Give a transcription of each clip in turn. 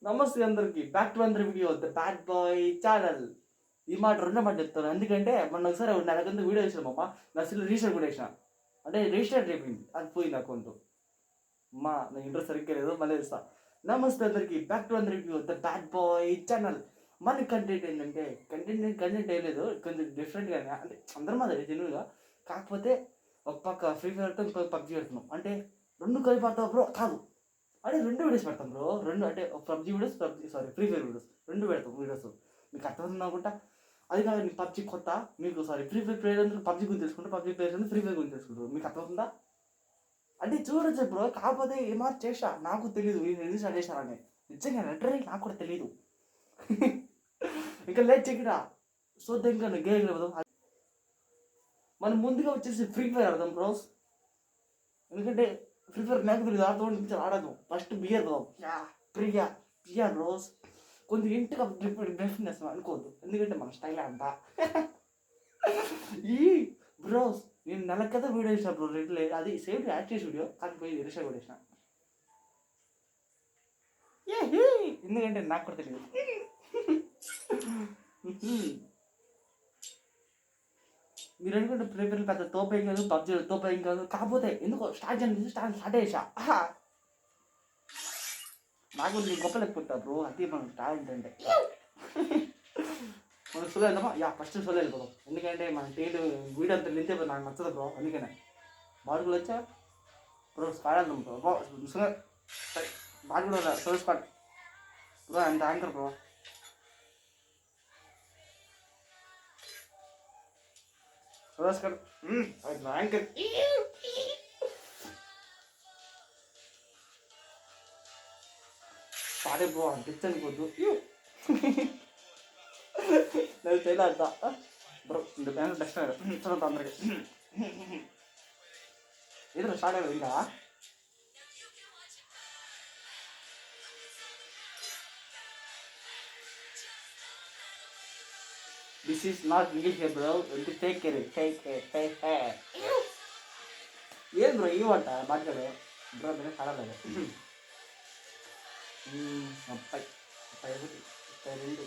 నమస్తే అందరికి back to అందరి video the bad boy channel. ఈ మాట రెండో మాట చెప్తాను, ఎందుకంటే మొన్న ఒకసారి నెల కింద వీడియో వేసామమ్మా, నా సెల్ రిజిస్టర్ కూడా వేసిన, అంటే రిజిస్టర్ అయిపోయింది, అది పోయింది అకౌంట్. అమ్మా నా ఇంట్రెస్ట్ సరిగ్గా లేదు, మళ్ళీ ఇస్తా. నమస్తే అందరికి బ్యాక్ టు అందరి video the bad boy channel. మన కంటెంట్ ఏంటంటే కంటెంట్ ఏం లేదు, కొంచెం డిఫరెంట్గానే, అంటే అందరం అదే జెన్యున్గా, కాకపోతే ఒక పక్క ఫ్రీ ఫైర్ ఆడుతాం, ఇంకొక పబ్జీ ఆడుతున్నాం, అంటే రెండు కలిపి ఆడతాం బ్రో కాదు, అంటే రెండు వీడియోస్ పెడతాం బ్రో, రెండు అంటే PUBG videos, free fire videos రెండు పెడతాం వీడియోస్. మీకు అర్థమవుతుంది అనుకుంటా. అది కాదు, మీకు పబ్జీ కొత్త, మీకు ఫ్రీ ఫైర్ ప్లేయర్ అందరూ పబ్జీ గురించి తెలుసుకుంటారు, పబ్జీ ప్లేయర్స్ అందరూ ఫ్రీ ఫైర్ గురించి తెలుసుకుంటారు. మీకు అర్థమవుతుందా? అంటే చూడొచ్చు బ్రో, కాకపోతే ఏమారు చేసా నాకు తెలియదు, ఎందుకు స్టార్ట్ చేశారని, నిజంగా లిటరలీ నాకు కూడా తెలియదు. ఇంకా లేట్ చెక్కిరా చూద్దాం, ఇంకా గేమ్ లేదు. మనం ముందుగా వచ్చేసి ఫ్రీ ఫైర్ ఆడదాం బ్రోస్, ఎందుకంటే ఫ్రీ ఫైర్ నాకు తెలియదు, ఆడుతూ ఆడదు. ఫస్ట్ బియర్ పోదాం, బియర్ రోజ్, కొంచెం ఇంటిగా డెఫినెస్ అనుకోవద్దు, ఎందుకంటే మన స్టైల్ అంతా. ఈ బ్రోస్ నేను నెల కదా వీడియో వేసిన బ్రో, రెగ్యులర్ అది సేమ్ యాడ్ చేసి వీడియో, కానీ పోయి రిషా కూడా వేసిన, ఎందుకంటే నాకు కూడా తెలియదు. మీరు అనుకుంటే ఫ్రీ ఫైర్ పెద్ద తోపేం కాదు, పబ్జీ తోపేం కాదు, కాకపోతే ఎందుకో స్టార్ట్ చేసా. నాకు నేను గొప్ప లేకపోతా బ్రో, అది మనం టాలెంట్ అంటే. మనం సోలో వెళ్దామా? ఫస్ట్ సోలో వెళ్ళిపోదాం, ఎందుకంటే మన టీలు వీడియో అంతా నింతే నాకు నచ్చదు బ్రో, అందుకనే. బాడుగులు వచ్చా బ్రో, స్క్వాడ్ వెళ్దాం బ్రో, బాడుగులు సోలో స్క్వాడ్ బ్రో, అంత anchor bro. Solo squad anchor sorry bro, అనిపించండి కొద్దు నేను చేయలేదా బ్రో, బెస్ట్ చూడండి అందరికి. ఏదో స్టార్ట్ అయ్యేది ఇంకా. This is not English bro, take care. ఏం బ్రో ఈ వంట మాట్లాడే బ్రో, నేను కడలేదు. 30, 31, 32,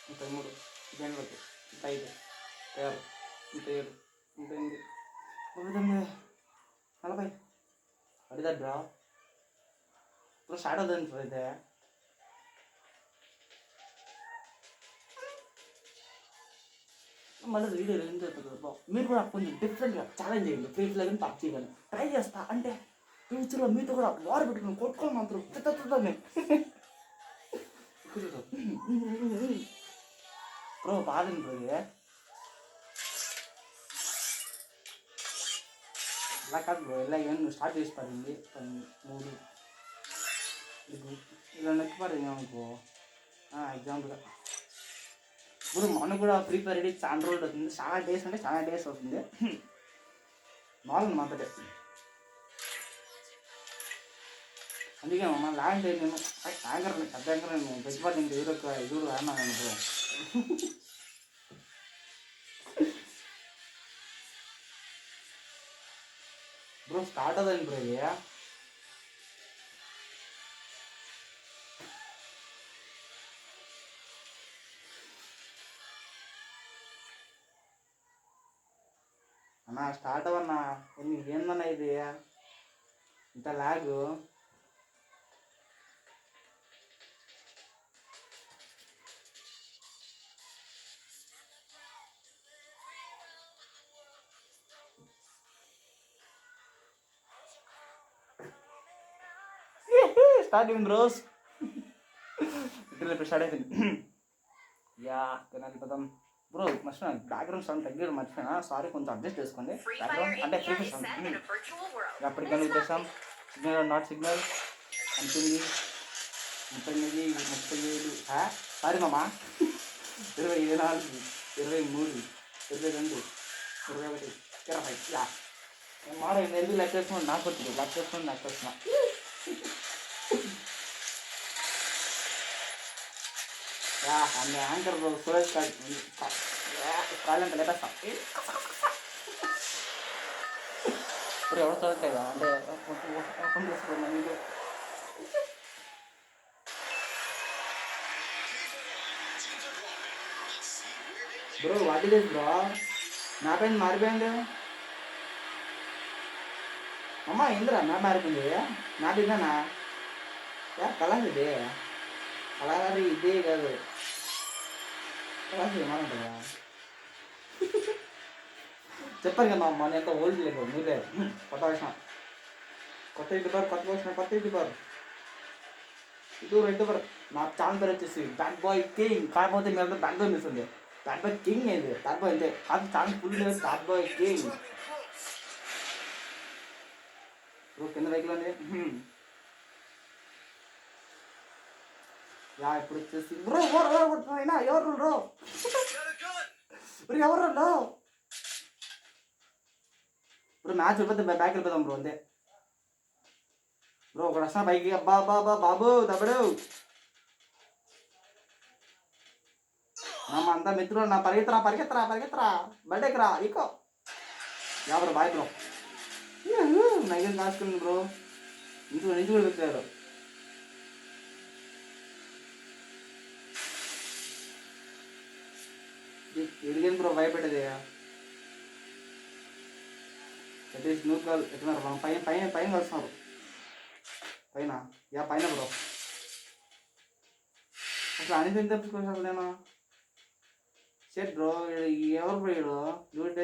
33, 34, 35, 36, 37, 38, 39, 40. అడిదా బ్రో, ఇప్పుడు స్టార్ట్ అవుతుంది బ్రో. అయితే మళ్ళీ వీడియో ఏం చెప్తుంది బ్రో, మీరు కూడా కొంచెం డిఫరెంట్గా ఛాలెంజ్ చేయండి, ఫ్రీ ఫైర్ కానీ పబ్జీ కానీ ట్రై చేస్తా, అంటే ఫ్యూచర్లో మీతో కూడా వారు పెట్టుకుని కొట్టుకోని మాత్రం పెద్దనే బ్రో. బాధండి బ్రో, ఇలా కాదు బ్రో, ఇలా ఏం స్టార్ట్ చేసి పడింది 3 ఇలా నొక్కి పడింది అనుకో. ఎగ్జాంపుల్గా ఇప్పుడు మనం కూడా ఫ్రీ ఫైర్ రెడీ చాలా రోజులు అవుతుంది, చాలా డేస్ అంటే చాలా డేస్ అవుతుంది. మామూలు మాత్రమే, అందుకే మన ల్యాండ్ నేను యాంకర్ పెద్ద యాంకర్, నేను పెద్దపాటి ఇంక ఎదురు అన్నాను బ్రో. బ్రో స్టార్ట్ అవ్వదండి బ్రో, ఇది అన్నా స్టార్ట్ అవ్వన్నా, ఏందన్నా ఇది ఇంత లాగు. స్టార్ట్ అయింది బ్రోస్, ఇప్పుడు స్టార్ట్ అయిపోయింది. తినాలి పదం బ్రో. మర్చిపోయాను బ్యాక్గ్రౌండ్ సౌండ్ తగ్గడం మర్చిపోయినా, సారీ, కొంచెం అడ్జస్ట్ చేసుకోండి. బ్యాక్గ్రౌండ్ అంటే ఫ్రీ ఫైర్ సౌండ్ ఎప్పటికైనా వచ్చేసాం. సిగ్నల్ నాట్ సిగ్నల్ అంటుంది. 39, 37, సారీ మామా, 24, 23, 22, 21, 20. మాట ఎందుకు లెక్క వేసుకోండి, నాకు వచ్చింది లెక్క వేసుకోండి, నాకు వచ్చిన அந்த ஆங்கர் சுரேஷ் కాళ్ళంటే లేపేస్తాం. ఇప్పుడు ఎవరు చూడట్లేదా అంటే బ్రో వాట్ ఇస్ బ్రో? నా పైన మారిపోయింది. అమ్మ ఏంద్రా నా మారిపోయింది? నా తిన్నానా కలాస్ ఇది కళాకారి ఇదే కాదు కలాస్ ఏమంటుందా చెప్పారు కదా మా ఎంత ఓల్డ్ లేదు మీరే కొత్త వచ్చిన కొత్త యూట్యూబర్ యూట్యూబర్ నా ఛానల్ పేరు వచ్చేసి బ్యాడ్ బాయ్ కింగ్. కాకపోతే మీరు బ్యాడ్ బాయ్ మిస్ ఉంది. బ్యాడ్ బాయ్ కింగ్ ఏంది? బ్యాడ్ బాయ్ అంతే కాదు channel full bad boy king. Bro కింద వెహికల్ అండి యా ఇప్పుడు వచ్చేసి బ్రో అయినా ఎవరు బ్రో ఎవరు బ్రో మ్యాచ్ అయిపోతే బ్యాక్ వెళ్ళిపోదాం బ్రో అంతే. బ్రో ఒకడు వస్తున్నా పైకి అబ్బా బాబా బాబు తమ్ముడు అంతా మిత్రులు నా పరిగెత్తరా బర్త్డేకి రా ఇకో yeah bro boy bro nine కాసుకుని బ్రో నుంచి కూడా పెట్టారు. ఎడిగేది బ్రో భయపెట్టేది అట్లీస్ట్ నూరు కాలు ఎట్లున్నారు మనం పైన పైన పైన కలుస్తున్నారు పైన యా పైన బ్రో అసలు అనిపించి తెప్పించుకోవచ్చు అసలు నేను షెట్ బ్రో ఎవరు బ్రో ఇడు చూడంటే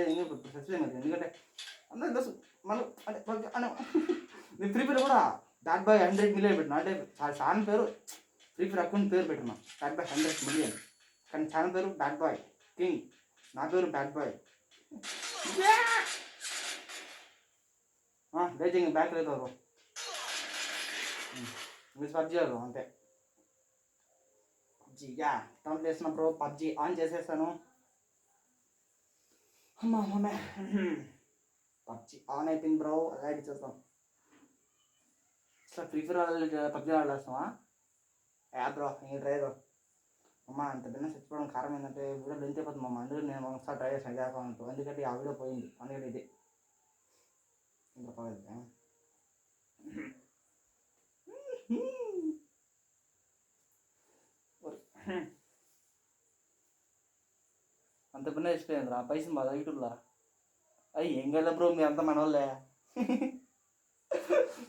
సచ్చిదే మరి ఎందుకంటే అందరూ తెలుసు మనం అంటే నేను ఫ్రీ ఫైర్ కూడా బ్యాడ్ బాయ్ 100 మిలియన్ పెట్టినా అంటే ఛానల్ పేరు ఫ్రీ ఫైర్ అకౌంట్ పేరు పెట్టినా బ్యాడ్ బాయ్ 100 మిలియన్ కానీ ఛానల్ పేరు బ్యాడ్ బాయ్ కింగ్. నా పేరు బ్యాడ్ బాయ్ రేటింగ్ బ్యాక్ లేదు బ్రో మీరు పబ్జీ బ్రో అంతే. పబ్జీ యా డౌన్లోడ్ చేస్తున్నా బ్రో పబ్జీ ఆన్ చేసేస్తాను. అమ్మా పబ్జీ ఆన్ అయిపోయింది బ్రో లైట్ చేస్తాం. అసలు ఫ్రీ ఫైర్ పబ్జీ ఆడేస్తావా? యా బ్రో నేను ట్రై బ్రో అమ్మ అంత బిన్న చచ్చిపోవడం కారణం ఏంటంటే వీడియో లెంత్ అయిపోతుంది అమ్మ. అందుకే నేను ఒకసారి ట్రై చేసాను అకౌంట్ ఎందుకంటే ఆ వీడియో పోయింది అందుకంటే ఇది ఇంకా పోయింది. అంత బిన్న చచ్చిపోయింది రా పైసలు బాగా యూట్యూబ్లో అయ్యి ఏం కదా బ్రో మీ అంతా మన వాళ్ళే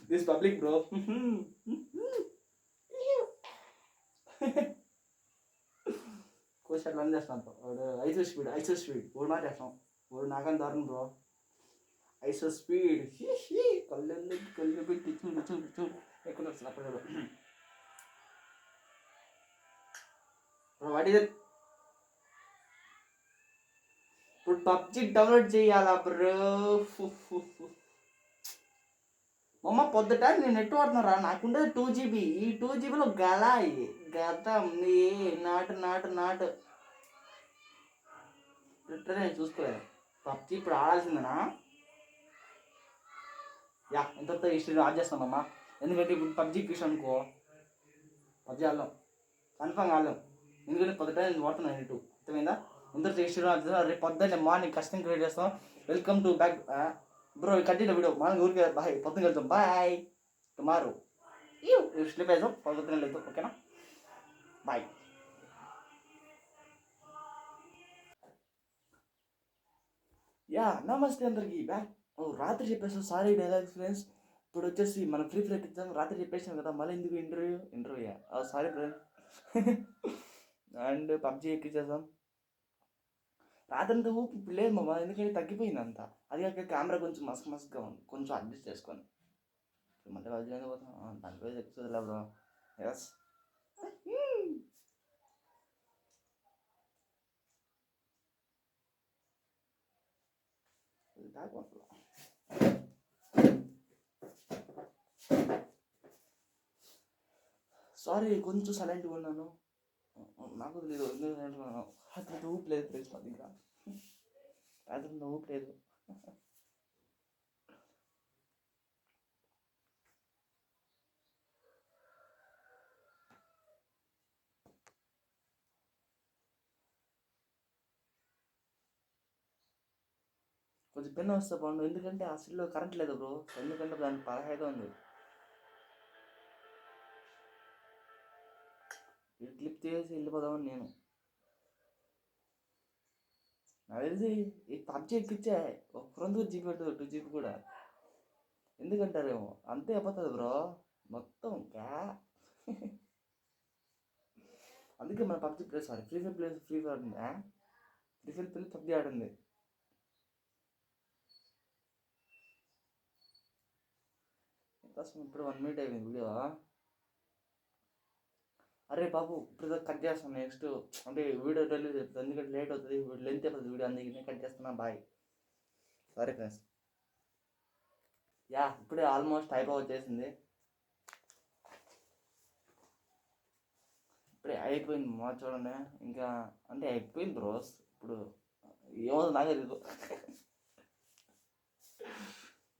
దిస్ పబ్లిక్ బ్రో కోచ్ అట్లా అని చేస్తాను వాడు ఐసో స్పీడ్ వాడు మాట చేస్తాం వాడు నాకని దారుణం బ్రో ఐసో స్పీడ్ కళ్ళు పెట్టి చూడు ఎక్కువ వస్తుంది అప్పుడు బ్రో వాట్ ఇస్ ఇప్పుడు పబ్జీ డౌన్లోడ్ చేయాలా బ్రో? మమ్మ పొద్దుట నేను నెట్ వాడుతున్నారా నాకుండేది 2 GB. ఈ 2 GBలో గలాయి గతం నాటు నేను చూసుకోలేదు. పబ్జీ ఇప్పుడు ఆడాల్సిందేనా? యా ఎంతతో హిస్టరీ ఆడ్ చేస్తామమ్మా ఎందుకంటే ఇప్పుడు పబ్జీ క్రిష్ అనుకో పబ్జీ ఆడలేం కన్ఫర్మ్ ఆడలేం ఎందుకంటే పొద్దుట నేను వాడుతున్నాను నెట్ అర్థమైందా? ఎంతతో హిస్టరీ ఆడ్ చేస్తా రేపు పొద్దున్నే మార్నింగ్ కష్టం క్రియేట్ చేస్తాం. Welcome to back bro continue video morning ఊరికి బాయ్ పొద్దున్న వెళ్తాం బాయ్ టుమారో స్లిప్ వేద్దాం పొద్దున్న వెళ్తాం ఓకేనా బాయ్. యా నమస్తే అందరికి బ్యాక్ రాత్రి చెప్పేసాం సారీ డైలాగ్స్ ఫ్రెండ్స్. ఇప్పుడు వచ్చేసి మనం ఫ్రీ ఫైర్ ఎక్కించాం రాత్రి చెప్పేసాం కదా మళ్ళీ ఎందుకు interview sorry friends and PUBG ఎక్కించేసాం. రాత్రి అంతా ఊపి ఇప్పుడు లేదు మామ ఎందుకంటే తగ్గిపోయింది అంతా. అది కాక కెమెరా కొంచెం మస్క్గా ఉంది కొంచెం అడ్జస్ట్ చేసుకొని మళ్ళీ పబ్జీ అనేది పోతాం దానిపై ఎక్కుతుందిలే బ్రో. ఎస్ సారీ కొంచెం సైలెంట్గా ఉన్నాను నాకు తెలియదు రాత్రి ఊపి లేదు ఫ్రెండ్స్ మా దగ్గర రాత్రి ఊపి లేదు. కొంచెం పెన్ వస్తే బాగుండు ఎందుకంటే ఆ సిల్లో కరెంట్ లేదు బ్రో ఎందుకంటే దానికి 15 ఉంది. క్లిప్ తీసి వెళ్ళిపోదామని నేను తెలిసి ఈ పబ్జి ఎక్కిచ్చే ఒక 2 GB పెట్టదు 2 GB కూడా ఎందుకంటారేమో అంతే అయిపోతుంది బ్రో మొత్తం అందుకే మన PUBG place sorry Free Fire place Free Fire ఆడుంది ఫ్రీ ఫైర్ ప్లేస్ పబ్జి ఆడుంది ఇప్పుడు 1 minute అయిపోయింది వీడియో అరే బాబు ఇప్పుడు కట్ చేస్తాను నెక్స్ట్ అంటే వీడియో రిలీజ్ అవుతుంది ఎందుకంటే లేట్ అవుతుంది లెంత్ అయిపోతుంది వీడియో అందుకే కట్ చేస్తున్నా బాయ్ సారీ ఫ్రెండ్స్ ఇప్పుడే ఆల్మోస్ట్ వచ్చేసింది ఇప్పుడే అయిపోయింది మా చూడండి ఇంకా అంటే అయిపోయింది బ్రోస్ ఇప్పుడు ఏమో నాకే తెలియదు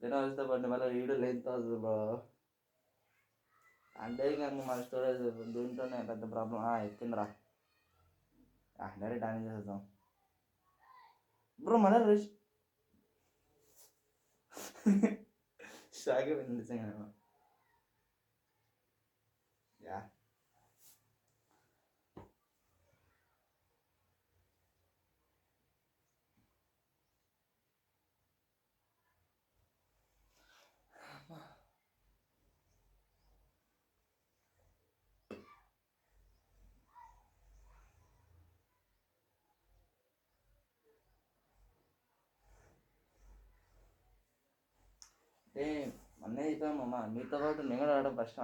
నేను వస్తే పడి మళ్ళీ వీడియో లెంత్ అవుతుంది బ్రో అంటే ఇంకా మన స్టోరేజ్ దీంట్లోనే పెద్ద ప్రాబ్లం ఎక్కిందిరా డైరెక్ట్ డ్యామేజ్ చేసేద్దాం బ్రో మళ్ళీ షాక్ అయిపోయింది నిజంగా అంటే మొన్న అయిపోయామమ్మ మీతో పాటు నేను కూడా ఆడడం ఫస్ట్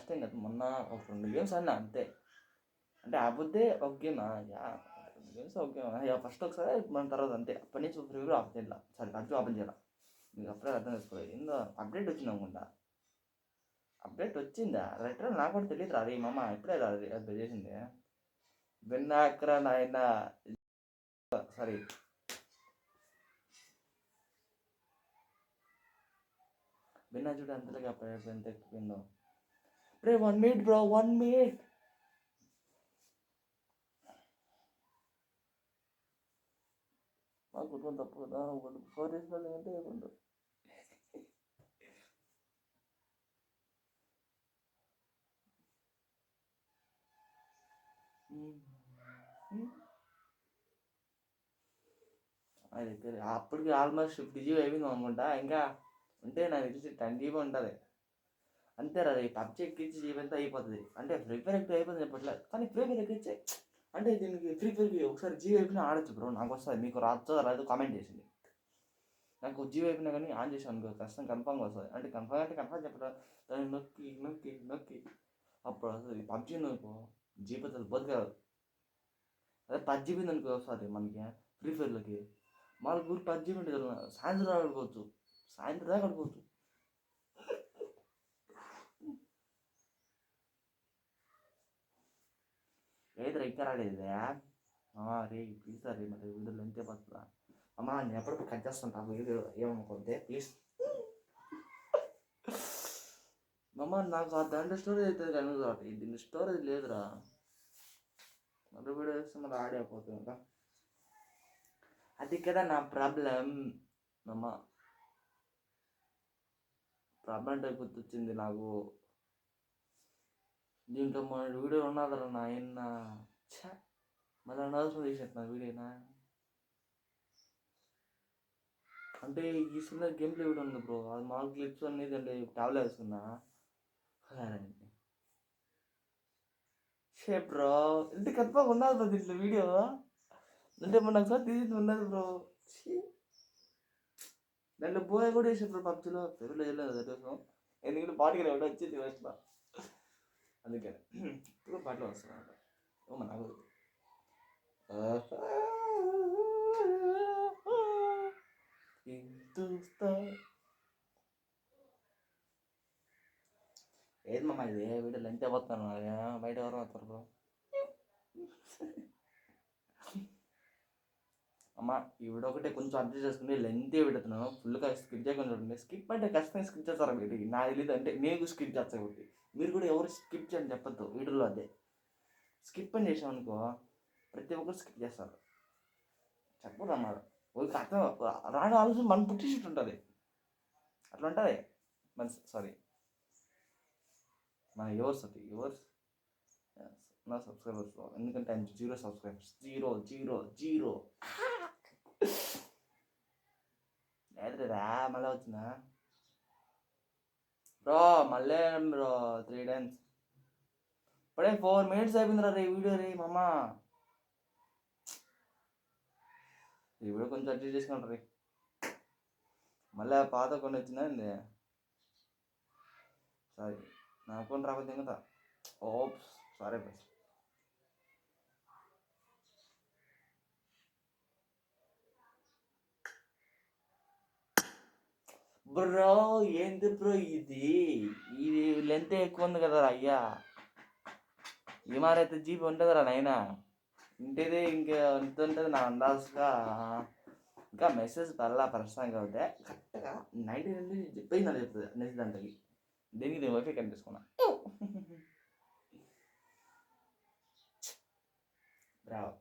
టైం కదా మొన్న ఒక 2 గేమ్స్ ఆడినా అంతే అంటే ఆ బుద్ధే ఒక గేమ్ గేమ్స్ ఒక గేమ్ ఫస్ట్ ఒకసారి మన తర్వాత అంతే అప్పటి నుంచి ఒక రివ్యూ ఆఫ్ చేయాల సారీ అడ్డు ఓపెన్ చేయాల మీకు అప్పుడే అర్థం చేసుకోలేదు ఏందో అప్డేట్ వచ్చింది అనుకుంటా అప్డేట్ వచ్చిందా రైట్ నాకు కూడా తెలియదు రా మమ్మ ఇప్పుడే రాదు అది చేసింది విన్నాకరా నాయన సారీ విన్నా చూడు అంతలోకి అప్పుడు ఎంత ఎక్కిపోయిందో రే 1 minute బ్రో 1 minute మాకు కుటుంబం తప్పు కదా 4 days అంటే ఏముండదు అది అప్పటికి ఆల్మోస్ట్ 50 GB అయిపోయింది అనుకుంటా ఇంకా ఉంటే నాకు తెలిసి 10 GB ఉంటుంది అంతే రా పబ్జి ఎక్కించి జీబీ అంతా అయిపోతుంది అంటే ఫ్రీ ఫైర్ ఎక్కువ అయిపోతుంది చెప్పట్లేదు కానీ ఫ్రీ ఫైర్ ఎక్కించే అంటే దీనికి ఫ్రీ ఫైర్కి ఒకసారి జీబీ అయిపోయినా ఆడచ్చు బ్రో నాకు వస్తుంది మీకు రాదు కామెంట్ చేసింది నాకు జీబీ అయిపోయినా కానీ ఆన్ చేసాను అనుకో కష్టం కన్ఫామ్గా వస్తుంది అంటే కన్ఫామ్ చెప్పడం దాన్ని నొక్కి నొక్కి నొక్కి అప్పుడు వస్తుంది పబ్జి అనుకో జీబీ అసలు బోధ కాదు అదే 10 GB అనుకో వస్తుంది మనకి ఫ్రీ ఫైర్లోకి మన ఊరు 10 GB ఉంటుంది సాయంత్రం ఆడుకోవచ్చు సాయంత్రం దాకా ఆడుకోవచ్చు ఏదిరా ఇంకా రాలేదు రే ప్లీజ్ రే మరి వీడియోలో ఎంతే పడుతుందా అమ్మా నేను ఎప్పుడు కట్ చేస్తుంటా వీడియో ఏమనుకుంటే ప్లీజ్ అమ్మ నాకు ఆ దాంట్లో స్టోరేజ్ అవుతుంది కానీ కాబట్టి దీని స్టోరేజ్ లేదురా మళ్ళీ వీడియో వేస్తే మళ్ళీ ఆడే అయిపోతుంది కదా అది కదా నా ప్రాబ్లం అమ్మ ప్రాబ్లం అంటే గుర్తొచ్చింది నాకు దీంట్లో మన వీడియో ఉన్నదరా నాయన మళ్ళీ అనవసరం తీసేస్తున్నా వీడియోనా అంటే ఈ సినిమా గేమ్ ప్లే వీడియో ఉంది బ్రో అది మాకు క్లిప్స్ అనేది అంటే ట్యాబ్లో వేసుకున్నా షే బ్రో ఇంత కన్ఫామ్ ఉన్నది బ్రో దీంట్లో వీడియో అంటే మొన్న ఒకసారి తీసింది ఉన్నది బ్రో దాంట్లో బోయ కూడా వేసారు బ్రో పబ్జీలో పెరుగులో వెళ్ళలేదు దానికోసం ఎందుకంటే పాటికి ఎవడో వచ్చింది ఫస్ట్ అందుకని ఇప్పుడు పాటలో వస్తున్నాడు ఓ నాకు ఏది మమ్మ ఇది వీడియోలు ఎంత పోతాను బయట ఎవరు వస్తారు బ్రో అమ్మ ఈ వీడియో ఒకటే కొంచెం అడ్జస్ట్ చేసుకుని లెంత్ పెడుతున్నాను ఫుల్గా స్కిప్ చేయకుండా చూడండి స్కిప్ అంటే ఖచ్చితంగా స్కిప్ చేస్తారు వీడికి నా తెలియదు అంటే నేను స్కిప్ చేస్తాను ఒకటి మీరు కూడా ఎవరు స్కిప్ చేయని చెప్పద్దు వీడియోలో అదే స్కిప్ అని చేసాం అనుకో ప్రతి ఒక్కరు స్కిప్ చేస్తారు చెప్పదు అన్నమాట ఒక అర్థం రాని ఆలోచన మనం పుట్టినట్టు ఉంటుంది అట్లా ఉంటుంది మన సారీ మన యువర్స్ అది యువర్స్ నా సబ్స్క్రైబర్స్ ఎందుకంటే ఆయన 0 సబ్స్క్రైబర్స్ 0 అవుతుందా మళ్ళీ వచ్చిందా బ్రో మళ్ళీ బ్రో 3 times ఇప్పుడే 4 minutes అయిపోయిందిరా రే వీడియో రే మమ్మ ఈ వీడియో కొంచెం అడ్జస్ట్ చేసుకుంటారు రే మళ్ళీ పాత కొన్ని వచ్చిందండి సారీ నా అకౌంట్ రాకపోతే ఇంకా ఓప్స్ సారీ బస్ బ్రో ఏంది బ్రో ఇది లెంత్ ఎక్కువ ఉంది కదరా అయ్యా ఈమారైతే జీబీ ఉంటుందిరా నైనా ఇంటిది ఇంకా ఎంత ఉంటుంది నా అందాజుగా ఇంకా మెసేజ్ పర్లా ప్రస్తుతానికి అవుతే కరెక్ట్గా 90 చెప్పేది నాకు చెప్తుంది నెక్స్ట్ దాంట్లోకి దీనికి నేను వైఫై కనిపిస్తున్నా బ్రావ్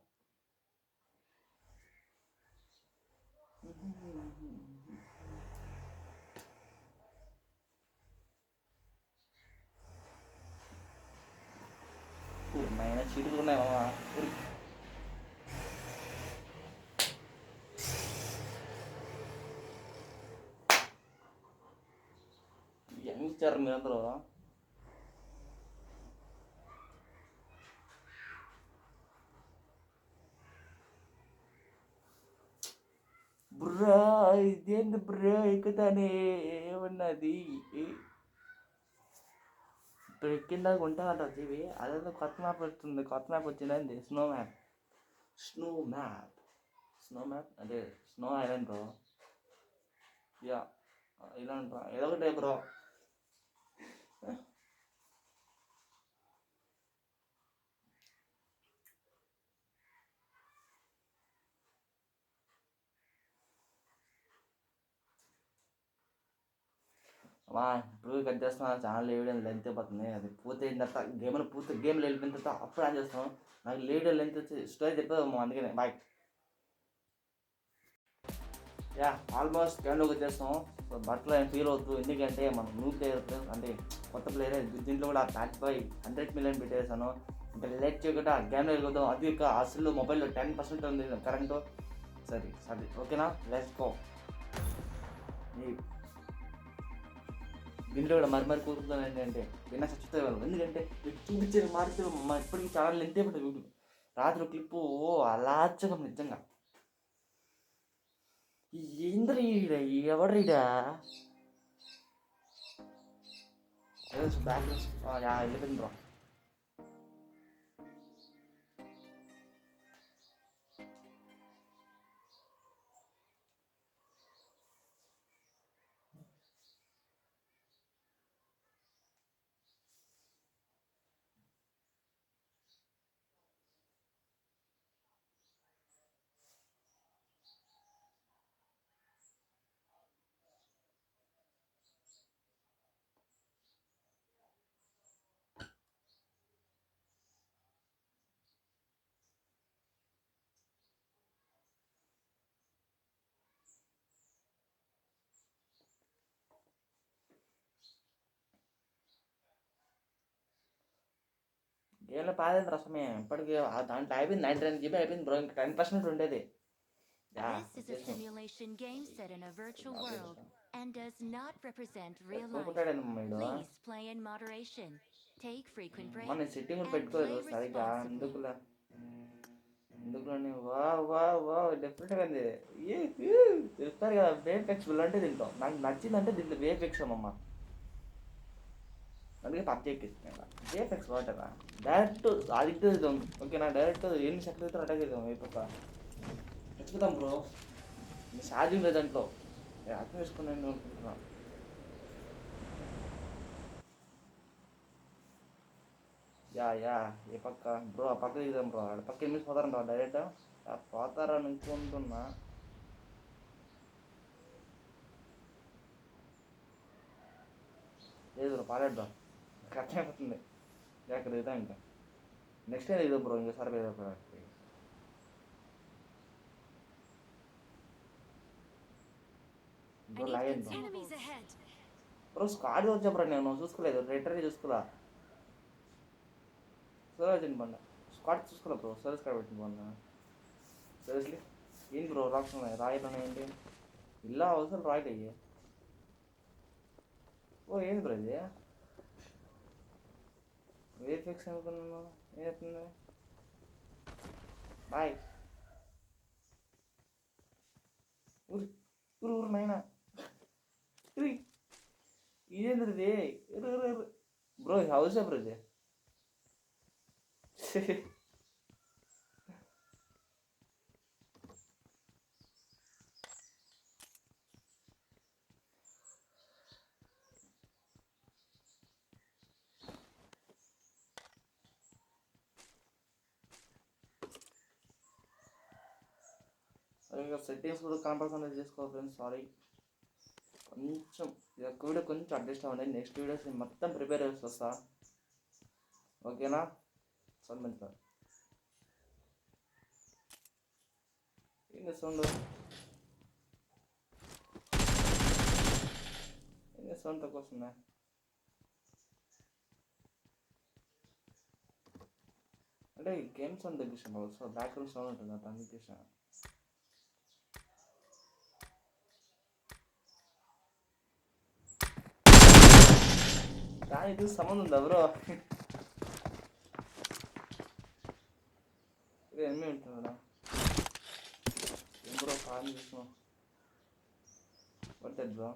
నాయన చీటులు ఉన్నాయి మామ ఏమి ఇచ్చారు మీరందరూ బ్రా ఇదేంది బ్రా ఎక్కుతానే ఏమన్నది ఇప్పుడు ఎక్కిందాక ఉంటుందంట జీవి అదేదో కొత్త మ్యాప్ వస్తుంది కొత్త మ్యాప్ వచ్చిందండి స్నో మ్యాప్ అంటే snow island bro yeah island bro ఏదో ఒకటే బ్రో ఇప్పుడు కట్ చేస్తున్నా ఛానల్ వీడియో లెంత్ అయిపోతుంది అది పూర్తయిన తర్వాత గేమ్లో వెళ్ళిపోయిన తర్వాత అప్పుడు ఆన్ చేస్తాం నాకు వీడియో లెంత్ వచ్చి స్టోరీ చెప్పేది అందుకనే బాయ్ యా ఆల్మోస్ట్ గేమ్లోకి వచ్చేస్తాం బట్టలు ఏం ఫీల్ అవుతుంది ఎందుకంటే మనం న్యూ ప్లేయర్ అంటే కొత్త ప్లేయర్ దీంట్లో కూడా ప్యాచ్ బై 100 million పెట్టేసాను ఇంకా లేట్ చేయకుండా గేమ్లో వెళ్ళిపోతాం అది ఇక అసలు మొబైల్లో 10% ఉంది కరెంటు సరే ఓకేనా లెట్స్ గో దీంట్లో కూడా మరి కూర్చుంటాను ఏంటంటే విన్నా చచ్చితే వాళ్ళు ఎందుకంటే చూపించే మారితే ఇప్పటికీ చాలా లెంత్ అయిపోతుంది వీడియో రాత్రి క్లిప్పు అలాచకం నిజంగా ఏంద్రీ ఎవడ్రీడా బ్యాక్ వెళ్ళిపోయింది రా గేమ్లో పాదైంది రసమే ఇప్పటికి దాంట్లో అయిపోయింది 99 GB అయిపోయింది బ్రో ఇంకా 10% ఉండేది This is a simulation game set in a virtual world and does not represent real life. Please play in moderation. Take frequent breaks. మన సెట్టింగ్ పెట్టుకోలేదు సరిగ్గా ఎందుకులా డెఫినెట్గా అండి చెప్తారు కదా వేఫెక్స్ అంటే తింటాం నాకు నచ్చిందంటే దీంట్లో వేఫెక్స్ అమ్మమ్మ అందుకే పబ్జీ ఎక్కిస్తున్నాను వేఫెక్స్ వాటరా డైరెక్ట్ అడిక్ట్ అవుతాం ఓకేనా డైరెక్ట్ ఎన్ని సెకండ్ అవుతాం అటాక్ అవుతాం అయిపోతా తెచ్చుకుందాం బ్రో ఛార్జింగ్ లేదు దాంట్లో అర్థం వేసుకున్నాను అనుకుంటున్నా యా ఏ పక్క బ్రో ఆ పక్క దిగుదాం బ్రో ఆడ పక్క ఎనిమిది పోతారంట డైరెక్ట్ పోతారని అనుకుంటున్నా లేదు బ్రో పాలేద్దాం కరెక్ట్ అయిపోతుంది అక్కడ దిగుతాం ఇంకా నెక్స్ట్ టైం దిగుదాం బ్రో ఇంకోసారి బ్రో లాగేద్దాం బ్రో స్క్వాడ్ వచ్చా బ్రో నేను చూసుకోలేదు రిటర్న్ చూసుకోలే సర్వీస్ బండ స్క్వాడ్ చూసుకోలే బ్రో సర్వీస్ కార్డ్ పెట్టింది బండ సర్వీస్లీ ఏంటి బ్రో రాక్స్ ఉన్నాయి రాయలు ఏంటి ఇలా అవసరం రైట్ అయ్యి. ఓ ఏంది బ్రో ఇది వేఫెక్స్ అనుకున్నాను. ఏమవుతుంది బాయ్ ఊరు ఊరు ఊరు నాయన ఇదేంద్రది బ్రో హౌసే బ్రో ఇది. ఇంకా సెట్టింగ్స్ కూడా కనపడకుండా చేసుకోవాలి ఫ్రెండ్స్. సారీ, కొంచెం ఇదొక్క వీడియో కొంచెం అడ్జస్ట్ అవ్వండి. నెక్స్ట్ వీడియోస్ నేను మొత్తం ప్రిపేర్ చేసి వస్తా. ఓకేనా? సౌండ్ మంచిగా ఏంటి సౌండ్ సౌండ్ తక్కువ వస్తుందా? అంటే గేమ్ సౌండ్ తగ్గిస్తాను. సో బ్యాక్గ్రౌండ్ సౌండ్ ఉంటుంది అట్లా అనిపిస్తాను. కానీ ఇది సంబంధం ఉందా బ్రో? ఇది ఎన్ని ఉంటుందా బ్రో? ఫాన్ చూసినా పడుతుంది బ్రో.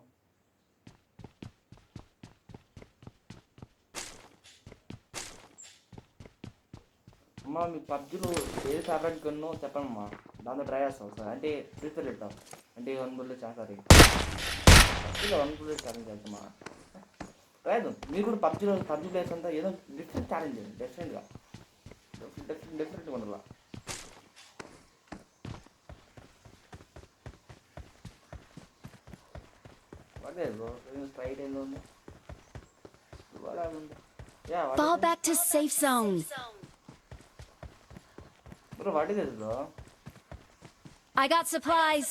అమ్మా మీ పబ్జీలో ఏది ఫేవరెట్ గన్నో చెప్పండి అమ్మా, దాంతో ట్రై చేస్తాం సార్. అంటే ప్రిఫర్ పెట్టాం అంటే 1 బుల్లెట్ చేస్తారు. పబ్జీలో 1 బుల్లెట్ ఛాలెంజ్ చేద్దామా? ట్రై చేద్దాం. మీరు కూడా పబ్జీ ప్లేయర్స్ అంతా ఏదో డిఫరెంట్ ఛాలెంజ్ చేయండి. డిఫరెంట్గా ఉండాలి. పడలేదు బ్రో, స్ప్రైట్ ఏందో ఉంది. Fall back to safe zone. Bro, what is this, bro? I got supplies.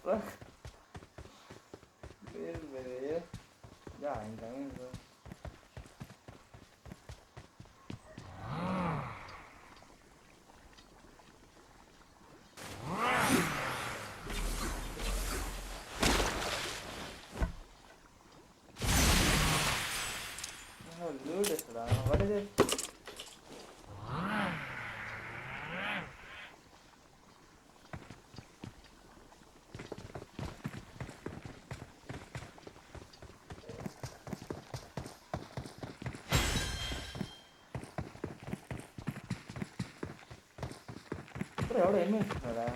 Bro. Yeah, I'm coming, bro. Oh, loot is bro. What is it? Bro, ఎవడో ఏమి ఇస్తున్నాడా?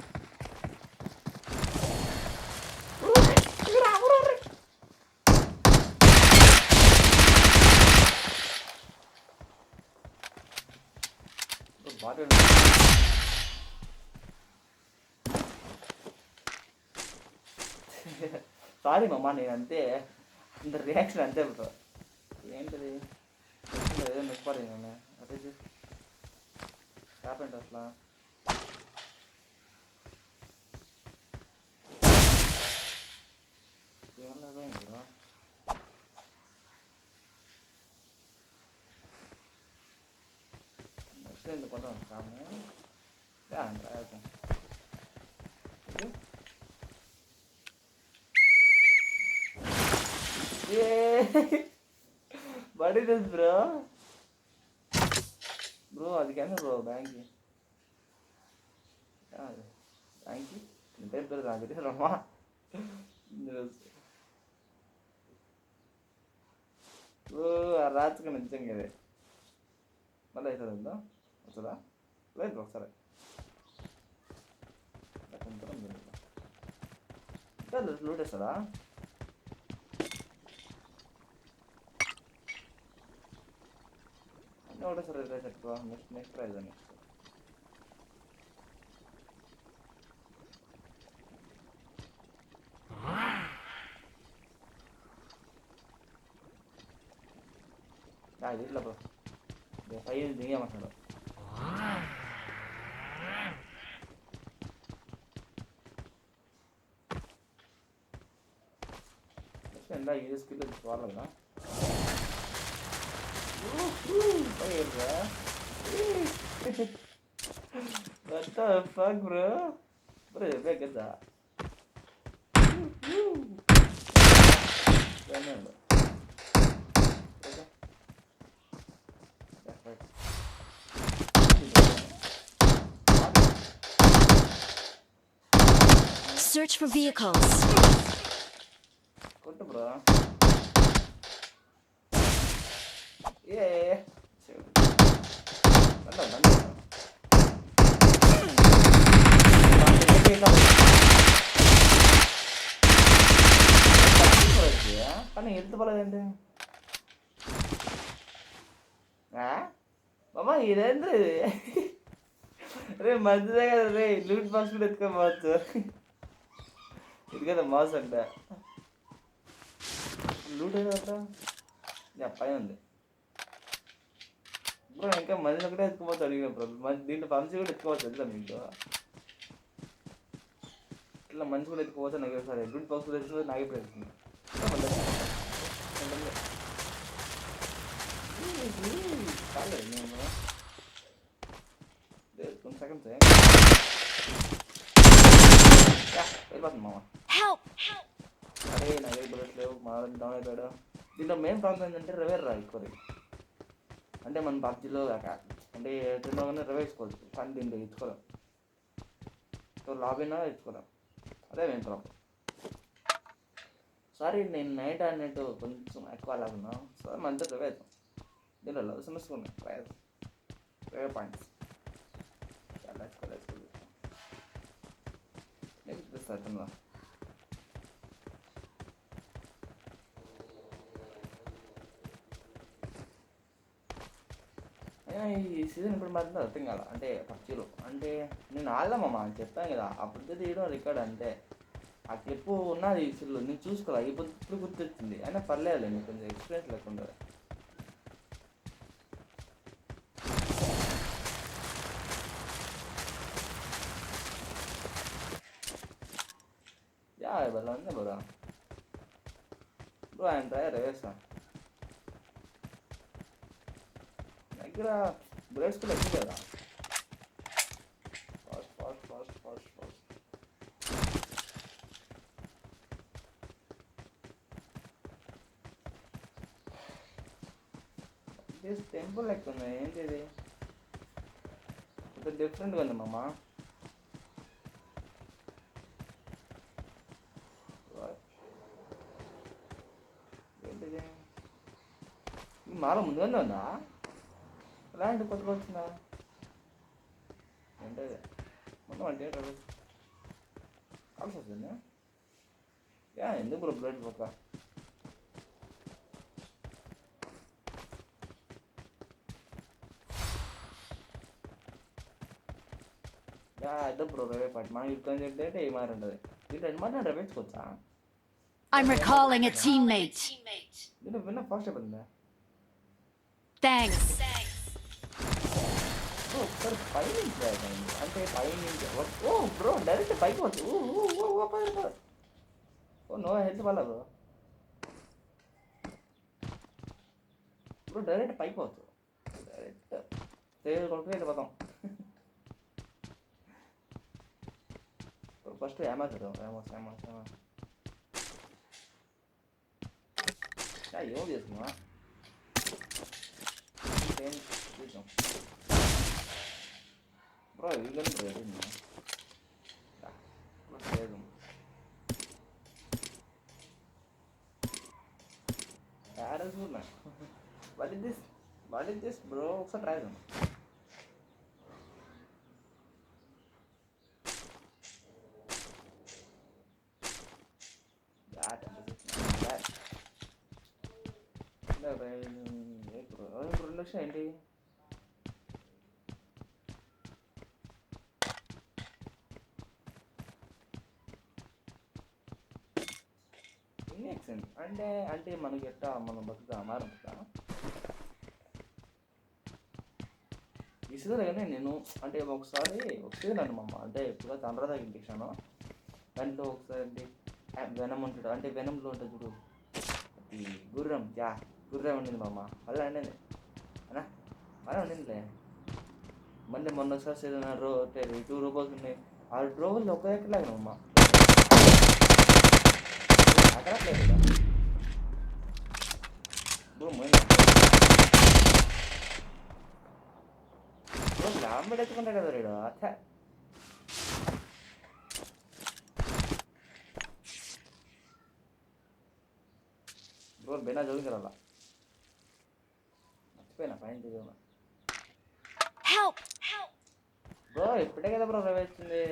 సారీ మమ్మా, నేను అంతే, అంత రియాక్షన్ అంతే బ్రో. ఏంటిది ఏదో మిస్పడి నేను అదే హ్యాపెండ్ అసలు. ఏమన్నా బ్రో నెక్స్ట్ ఎందుకు కొంటాం కాము రాయటం. What is this, bro? Bro, అది కానీ బ్రో బ్యాంక్కి బ్యాంక్కి ఇంటర్ పేరు నాకు రమ్మా. ఆ రాత్రికి నిజంగా ఇది మళ్ళీ అవుతుంది ఉందా వస్తుందా? లేదు బ్రో ఒకసారి లూట్ వేస్తుందా? ఒకటే సార్ ఇదే చెప్పుకో. నెక్స్ట్ ప్రైజ్ నెక్స్ట్ ఇట్లా బ్రో 5 దిగామంటాడు. ఎంత ఈ స్కిల్ చూడాలి. What the fuck, bro? Bro, back at that. Search for vehicles. కొట్టు బ్రో. ఏ కానీ ఎంత పడలేదండి బాబా ఇదేంద్ర ఇది రే మంచిదే కదా రే లూట్ బాక్స్ కూడా ఎత్తుకోవచ్చు ఇది కదా మాస్ అంట లూట్ ఏదంట పైన ఉంది బ్రో ఇంకా మంది ఒకటే ఎత్తుకోవచ్చు అడిగిన బ్రో దీంట్లో పంచి కూడా ఎత్తుకోవచ్చు తెలుసా మీకు ఇట్లా మంచి కూడా ఎత్తుకోవచ్చు నాకు సరే లూట్ బాక్స్ కూడా ఎత్తుకోవచ్చు నాకే ప్రయత్నిస్తుంది సెకండ్స్ వెళ్ళిపోతుంది మామ అరే నాకే బుల్లెట్ లేవు మా డౌన్ అయిపోయాడు దీంట్లో మెయిన్ ప్రాబ్లం ఏంటంటే రివేర్ రా ఎక్కువ అంటే మన పబ్జీలో అంటే తిన్నగానే రివైవ్ వేసుకోవచ్చు కానీ దీంట్లో ఇచ్చుకోలేం సో లాబీనా ఇచ్చుకోలేం అదే మెయిన్ ప్రాబ్లం సారీ నేను నైట్ ఆడినట్టు కొంచెం ఎక్కువ లాగున్నా సో మంచి రివైవ్ దీంట్లో సమస్య ఉన్నాయి రివైవ్ పాయింట్స్ చాలా నెక్స్ట్ సార్ తిన్నా ఈ సీజన్ ఇప్పుడు మాత్రం అర్థం కాదు అంటే పబ్జీలో అంటే నేను ఆడదామమ్మా అని చెప్పాను కదా అప్పుడు తీయడం రికార్డ్ అంటే ఆ క్లిప్ ఉన్నది ఇసులు నేను చూసుకోవాలి ఇప్పుడు గుర్తొచ్చింది అయినా పర్లేదు నేను కొంచెం ఎక్స్పీరియన్స్ లేకుండా యా బలా ఉంది బ్రో బ్రో ఆయన ట్రై రేసా దగ్గర బ్రేక్స్ కూడా ఎక్కువ కదా ఫాస్ట్ దిస్ టెంపుల్ లెక్క ఉంది ఏంటిది కొంచెం డిఫరెంట్గా ఉంది మామ ఏంటిది మాలో ముందుగానే ఉందా అలాంటి కొత్త వచ్చిందా అంటే మొత్తం అంటే కలిసి వస్తుంది ఎందుకు బ్రో బ్లడ్ పక్క అదే బ్రో రేవే పాటి మనం యుద్ధం చెప్తే ఏ మాట ఉంటుంది దీంట్లో ఎన్ని మాట రేవేసుకోవచ్చా I'm recalling a teammate. దీంట్లో విన్న ఫాస్ట్ అయిపోతుందా Thanks. ఒకసారి పైనుంచి అంటే పైనుంచి ఓ బ్రో డైరెక్ట్ పైకి వచ్చు ఓ నో హెల్త్ వల్ల బ్రో డైరెక్ట్ పైకి వచ్చు డైరెక్ట్ సేవ్ కొడుకు వెళ్ళిపోతాం ఫస్ట్ ఏమారు ఏమో చేసుకున్నా చూసాం బ్రో ఇవి కానీ లేదు ప్యారస్ కూడా వాట్ ఇస్ దిస్ బ్రో ఒకసారి ట్రై చేద్దాం రెండు లక్షలు ఏంటి ఇన్ఎక్సెంట్ అంటే మనకి ఎట్టా మనం బతుకుతా మారుతా ఈ సీజన్ కానీ నేను అంటే ఒక సీజన్ అన్నమ్మ అంటే ఇప్పుడు చంద్రదా ఇంటిక్షాను దాంట్లో ఒకసారి వెనం ఉంటాడు అంటే వెనంలో ఉంటుంది చూడు ఈ గుర్రం గుర్రం ఉండింది మామ అలా అండి అన్నా అలా ఉండిందిలే మళ్ళీ మొన్న ఒకసారి సీజన్ 2 రోబోస్ ఉన్నాయి ఆ రోబోలు ఒక ఎక్కలాగా అమ్మ అక్కడ లేదు బ్రో మైండ్ బ్రో లాంబ్ ఎత్తుకుంటా కదా రేడు అచ్చా బ్రో బెనా జోలికి రాలా మర్చిపోయినా పైన దిగుమా బ్రో ఇప్పుడే కదా బ్రో వచ్చింది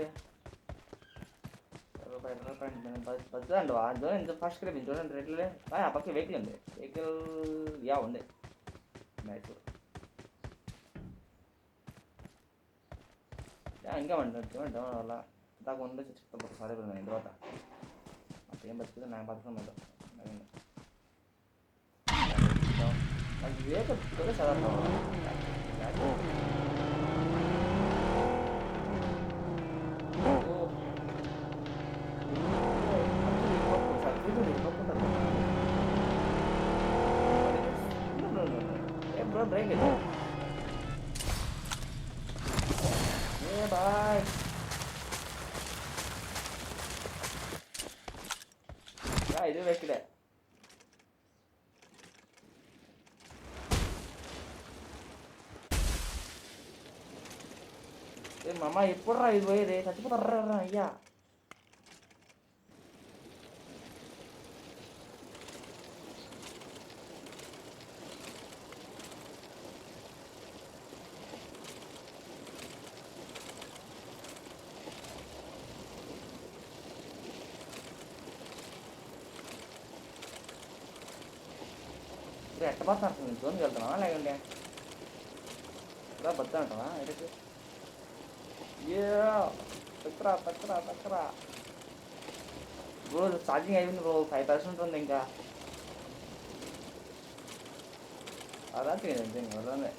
పచ్చదండి జోన్ ఫస్ట్ క్రేప్ చూడండి రేట్లే ఆ పక్క వెహికల్ ఉంది వెహికల్ యా ఉంది మ్యాచ్ ఇంకా చూడండి డౌన్ వల్ల దాకా ఉండే చెప్తా సారీ తర్వాత ఏం బతుకుతుంది నాకు బతుకున్నాడు నాకు వెహికల్ చదవడం bro break it yeah bye ya itu break it mama ipurra idu poyede చచ్చిపోతారా అయ్యా ఎట్ట పడుతున్నా జోన్కి వెళ్తున్నావా లేకుంటే ఇలా బద్ద అంటావా ఎక్కడికి తక్కరా బ్రో ఛార్జింగ్ అయిపోయింది బ్రో 5% ఉంది ఇంకా అలా తినేది అలానే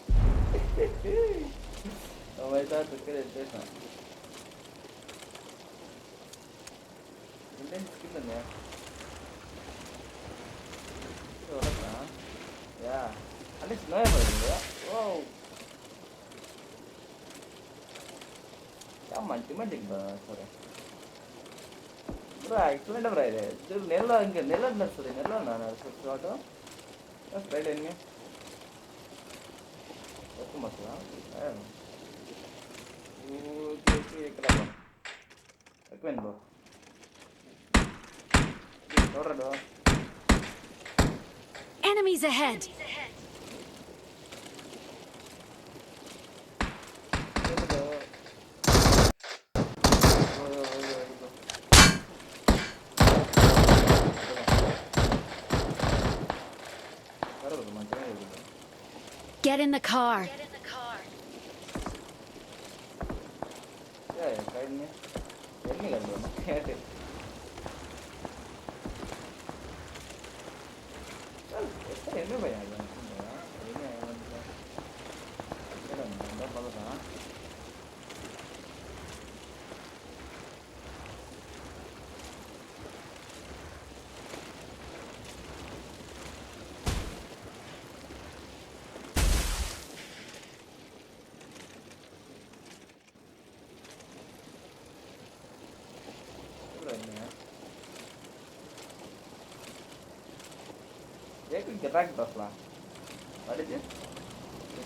తుక్కే తెచ్చేసాం ఇంకేం స్కిల్ ఉంది యా అంటే స్నో అయిపోయింది ఓ మంచి బ్రో సరే బ్రో ఎక్సలెంట్ బ్రో ఇది నెలలో ఇంకా నెలలో నడుస్తుంది నెలలో నడుస్తుంది ఫ్రైడ్ ఎన్ని ఎక్కువ మస్తుగా ఇక్కడ ఎక్కువైంది బ్రో చూడరా Enemies ahead. Get in the car. Dia could get back bus lah. What is it?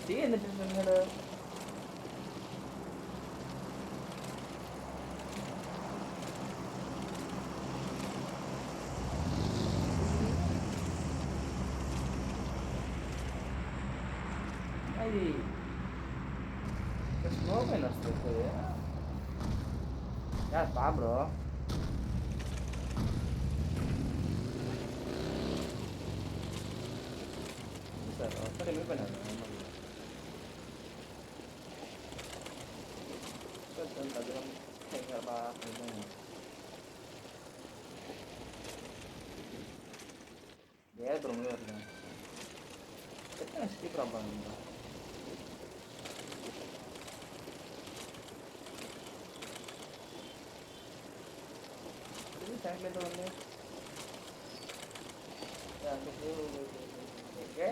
See in the middle. Hey, there's no way not to do it. Yeah, bad bro. Apa yang mana? Kan tadi kan tinggal apa ini. Dia belum lihat kan. Kita skip berapa ini? Ini saya lihat dulu. Ya, dulu. Oke.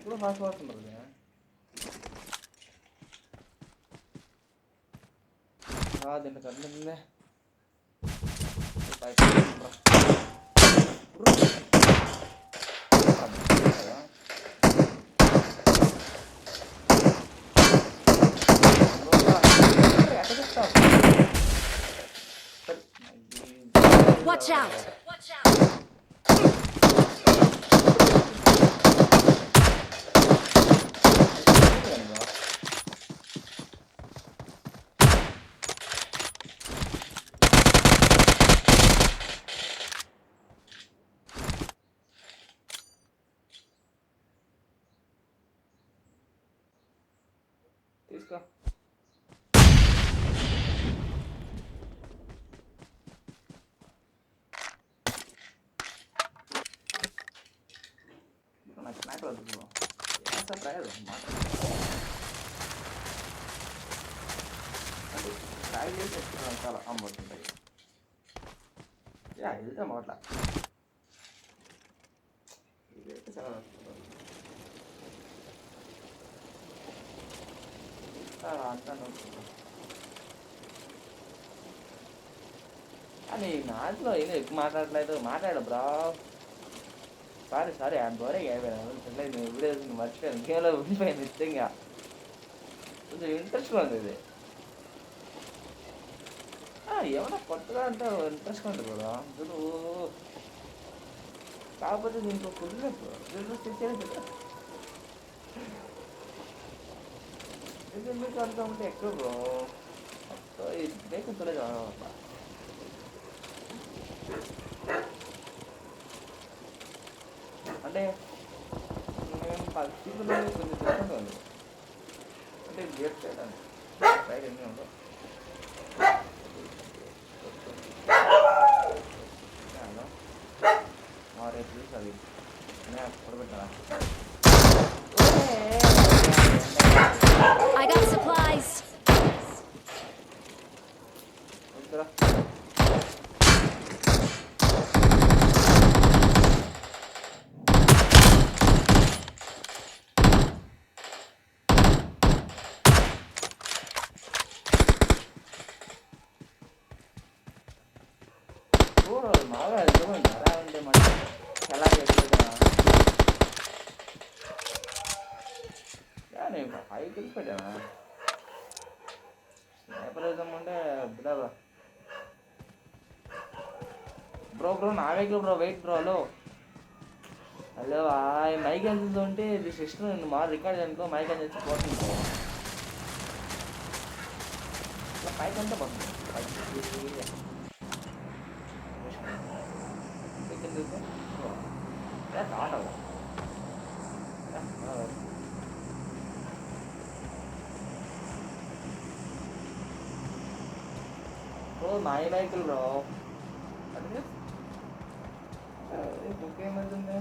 కూడా fast వస్తున్నారు దీంట్లో current Watch out! తీసుకో. నాకు snap వద్దు రాయదు మాట అంటే try చేసి చాలా అమ్ముతుంటాయి. వెళ్తాం అట్లా ఇదైతే చాలా అంతా అని నాట్లో ఏదో ఎక్కువ మాట్లాడలేదు. మాట్లాడు బ్రా. సారీ ఆయన ద్వారా అయిపోయాను. వీడియోస్ మర్చిపోయాను. గేమ్లో ఉండిపోయాను నిజంగా. కొంచెం ఇంట్రెస్ట్గా ఉంది ఇది. ఏమన్నా కొత్తగా అంటే ఇంట్రెస్ట్గా ఉంటుంది కదా అసలు. కాకపోతే దీంట్లో ఫుల్ మీకు అంతా ఉంటే ఎక్కువ బ్రో. లేకుంటే అంటే మేము పరిస్థితుల్లో కొంచెం డిఫరెంట్ ఉంది. అంటే గేట్ చేయడానికి రైట్ ఎన్ని ఉండవు. ప్లీజ్ అది పొడబెట్టారా? I got supplies. బాగా వెళ్తామండి అలా ఉంటే మన ఎలా చేసుకుంటా నేను హైకి వెళ్ళి పెట్టానా స్నేపర్ వేద్దామంటే బిడాబా బ్రో నా vehicle bro wait bro. Hello mic ఎంత ఉంటే ఇది సిస్టమ్ నేను మా రికార్డ్ అనుకో మైక్ అని వచ్చి పోతుంది బ్రో. ఇట్లా పైకి అంతా పోతుంది auto bro my vehicle bro. అంటే బుక్ ఏమవుతుంది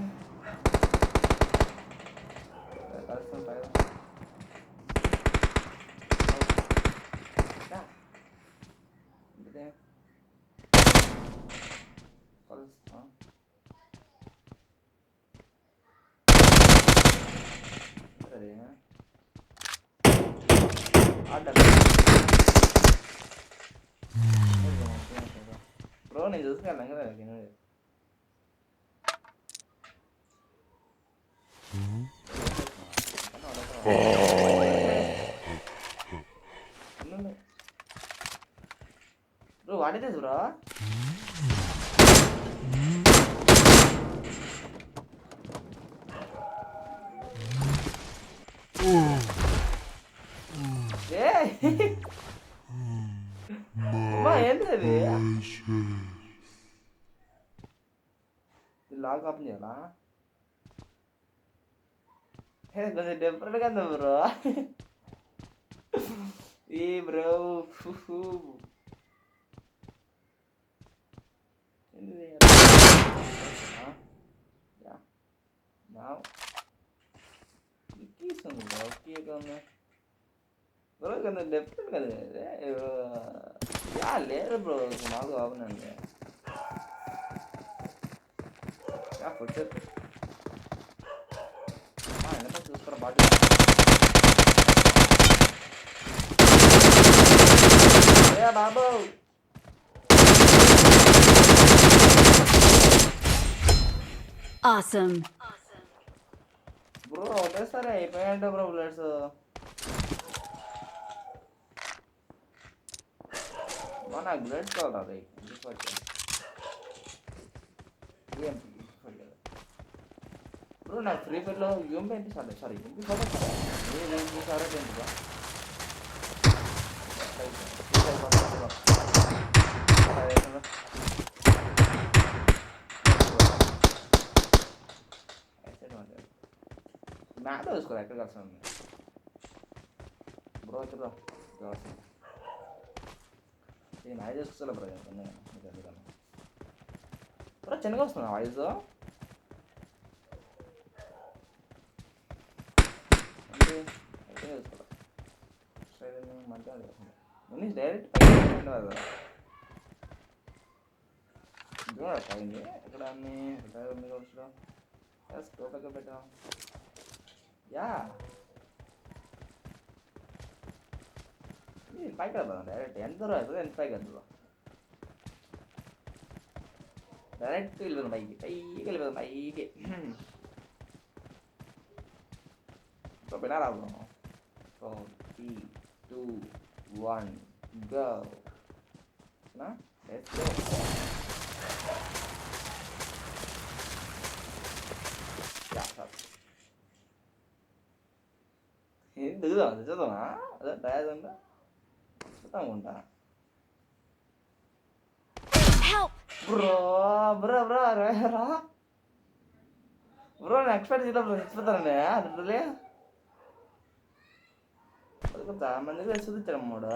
కలుస్తుంటాయి. కలుస్తా సరే బ్రో నేను చూసుకెళ్ళాను కదా బ్రో వాట్ ఇస్ బ్రో? ఏంటది లాక్ ఆప్ చేయాలా? కొంచెం డిఫరెంట్గా ఉంది బ్రో. ఏ బ్రో కీస్తుంది బ్రో. కీగా ఉంది బ్రో కొంచెం డిఫరెంట్ కదా లేదు బ్రో మాకు బాగుందండి. ఫుడ్ ఎంత చూస్తారా బాడీ బాబు Awesome. బ్రో ఒకటేసారి అయిపోయాయంటే బ్రో బుల్లెట్స్. నాకు బుల్లెట్స్ కావాలి అది బ్రో. నాకు ఫ్రీ ఫైర్లో యూఎంపీ అంటే sorry UMP sorry bro. Map చూసుకోవాలి ఎక్కడ వస్తుంది బ్రో. అయితే బ్రో నేను మ్యాచ్ చూసుకోలే బ్రో. బ్రో చిన్నగా వస్తుంది వాయిస్. అయితే చూసుకోవాలి మంచిగా ముందు డైరెక్ట్ పైంది ఎక్కడ అన్ని స్కోప్ ఎక్కడ పెట్టాం. యా పైకి వెళ్దాం డైరెక్ట్. ఎంత దూరం అవుతుంది ఎంత పైకి వెళ్తుందో డైరెక్ట్ వెళ్ళిపోదాం పైకి వెళ్ళిపోదాం పైకి. సో వినారా బ్రో. 4 3 2 1 go. Let's go. ఏం దిగుదాం చదువునా అదే టైర్ ఉందా చూద్దాం ఉంటా. బ్రో బ్రో బ్రో రా బ్రో. నేను ఎక్స్పెక్ట్ చేయడం బ్రో. చచ్చిపోతానండి అట్లే చాలా మందికి చూపించాడు అమ్మడు.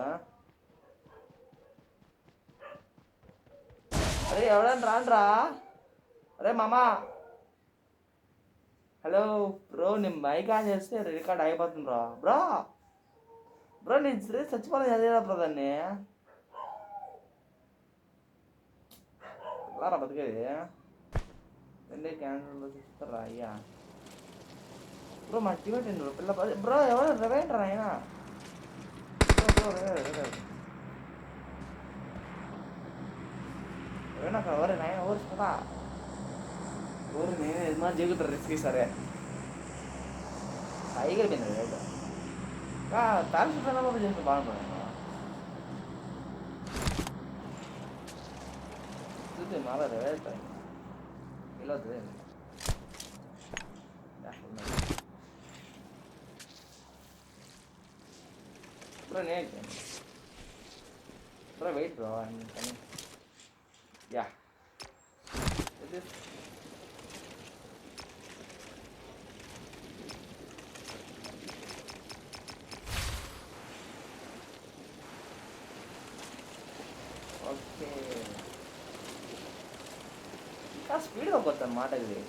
అరే ఎవడని రాండ్రా. అరే మామా హలో బ్రో. నేను మైక్ ఆన్ చేస్తే రికార్డ్ అయిపోతుంది బ్రో. బ్రో బ్రో నేను చచ్చిపోలేదు చదివేదా బ్రో దాన్ని. ఎలా రా బతికేది రెండే క్యాన్సర్ చూస్తారా అయ్యా. బ్రో మా టీమేట్ బ్రో పిల్ల బ్రో. ఎవరు రవేంట్రా ఆయన. నాకు ఎవరు నాయన ఓర్చుకుంటా ఎవరు నేను యజమా జీగుతారు రిస్క్ సరే పైకి వెళ్ళిపోయింది రేట్. ప్యాలెస్ చేస్తే బాగుంటుంది చూస్తే మాలా రేట్ ఇలా అవుతుంది. బ్రో నేను బ్రో వెయిట్ బ్రో కానీ యా ఓకే. ఇంకా స్పీడ్గా పోతుంది అన్నమాట ఇది.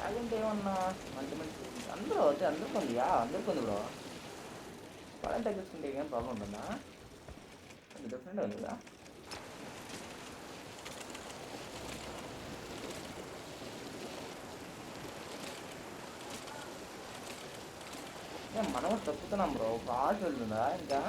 అలాంటి ఏమన్నా మంచి మంచి అందరూ వచ్చి అందరికి ఉంది. అందరికి ఉంది బ్రో. పని తగ్గించుకుంటే ఏం ప్రాబ్లం ఉంటుందా. అది డిఫరెంట్గా ఉంది కదా. మనం తప్పుతున్నాం బ్రో. ఒక ఆట వెళ్తుందా ఇంకా.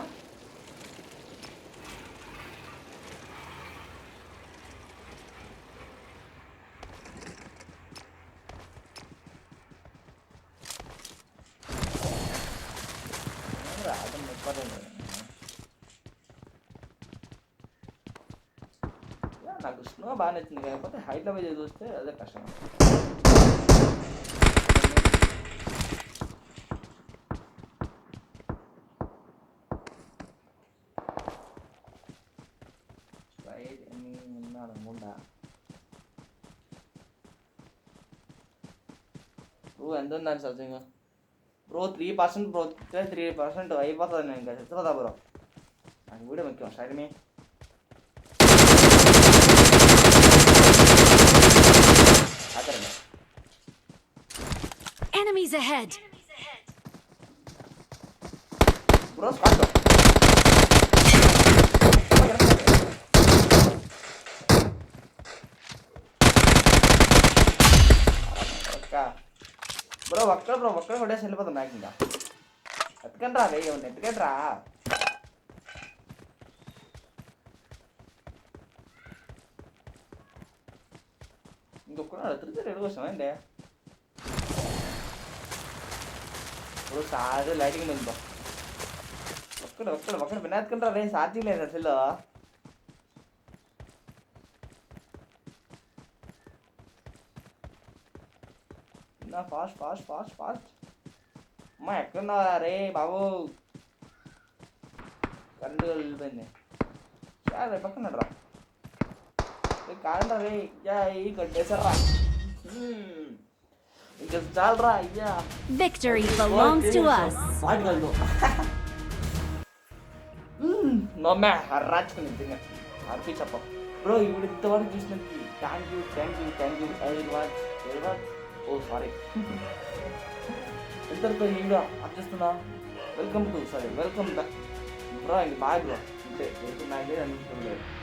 నాకు స్నో బాగా నచ్చింది కాకపోతే హైట్లో పోయి చూస్తే అదే కష్టం. రైట్ ఎన్ని ఉన్నాడు అనుకుంటా. బ్రో ఎంత ఉందండి సబ్జింగ్ బ్రో. 3% బ్రో. 3% అయిపోతుంది. నేను ఇంకా చెప్తా బ్రో. నాకు వీడియో ముఖ్యం. సైడ్ మీ Enemies ahead. Bro, squad. Bro, ఒక్కడ కొట్టేసి వెళ్ళిపోతాం బ్యాగ్ ఇంకా. ఎత్తుకండి రా వేయ ఎత్తుకండి రా. ఇంకొకడు తిరిగి రెడీ వస్తామండి ఇప్పుడు సార్ లైటింగ్ వెళ్తాం ఒక్కడ వినాయకుంటారా రే సాధ్యం లేదు అసలు నా ఫాస్ట్ అమ్మా ఎక్కడున్నావా రే బాబు కరెంట్ వెళ్ళిపోయింది రే పక్కన రా కాదండి రే ఈ కట్టేశారా ఇంకా చాలరా అయ్యా Victory belongs to us. వాటికల్దు నోమ్మే రాచుకుని నిజంగా హ్యాపీ చెప్ప బ్రో ఈ వీడియో ఇంతవరకు చూసినందుకు thank you very much oh sorry ఎంతవరకు ఈ వీడియో చేస్తున్నా వెల్కమ్ బ్రో ఇంక బాయ్ బ్రో అంటే నాకు అనుకుంటున్నాను